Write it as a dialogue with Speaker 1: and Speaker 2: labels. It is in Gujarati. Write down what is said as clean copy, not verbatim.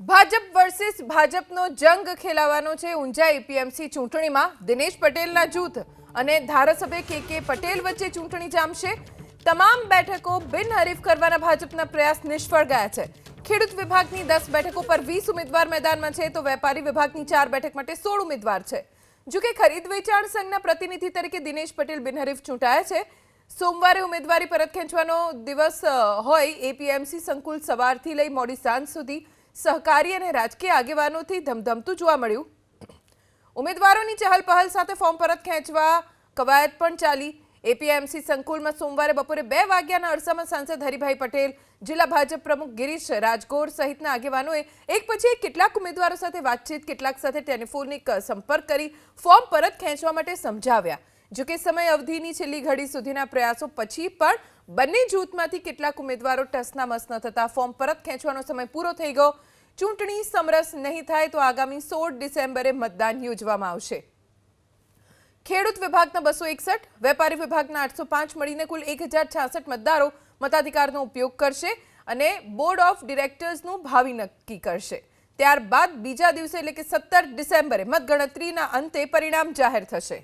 Speaker 1: ભાજપ વર્સિસ ભાજપનો જંગ ખેલાવાનો છે ઊંઝા એપીએમસી ચૂંટણીમાં દિનેશ પટેલના જૂથ અને ધારાસભ્ય કે પટેલ વચ્ચે ચૂંટણી જામશે। તમામ બેઠકો બિનહરીફ કરવાના ભાજપના પ્રયાસ નિષ્ફળ ગયા છે। ખેડૂત વિભાગની 10 બેઠકો પર 20 ઉમેદવાર મેદાનમાં છે તો વેપારી વિભાગની 4 બેઠક માટે 16 ઉમેદવાર છે। જો કે ખરીદ વેચાણ સંઘના પ્રતિનિધિ તરીકે દિનેશ પટેલ બિનહરીફ ચૂંટાયા છે। સોમવારે ઉમેદવારી પરત ખેંચવાનો દિવસ હોય એપીએમસી સંકુલ સવારથી લઈ મોડી સાંજ સુધી सहकारी અને રાજકીય આગેવાનોથી ધમધમતું જોવા મળ્યું। ઉમેદવારોની ચહલપહલ સાથે ફોર્મ પરત ખેંચવા કવાયત પણ ચાલી। એપીએમસી સંકુલમાં સોમવારે બપોરે 2 વાગ્યાના અરસામાં સાંસદ હરિભાઈ પટેલ, જિલ્લા ભાજપ પ્રમુખ ગિરીશ રાજગોર સહિતના આગેવાનોએ એક પછી એક કેટલાક ઉમેદવારો સાથે વાતચીત, કેટલાક સાથે ટેલિફોનિક સંપર્ક કરી ફોર્મ પરત ખેંચવા માટે સમજાવ્યા। જો કે સમય અવધિની છેલ્લી ઘડી સુધીના પ્રયાસો પછી પણ બંને જૂથમાંથી કેટલાક ઉમેદવારો ટસના મસ ન થતા ફોર્મ પરત ખેંચવાનો સમય પૂરો થઈ ગયો। ચૂંટણી સમરસ નહીં થાય તો આગામી 16 ડિસેમ્બરે મતદાન યોજવામાં આવશે। ખેડૂત વિભાગના 261, વેપારી વિભાગના 805 મળીને કુલ 1066 મતદારો મતાધિકારનો ઉપયોગ કરશે અને બોર્ડ ઓફ ડિરેક્ટર્સનું ભાવિ નક્કી કરશે। ત્યારબાદ બીજા દિવસે એટલે કે 17 ડિસેમ્બરે મતગણતરીના અંતે પરિણામ જાહેર થશે।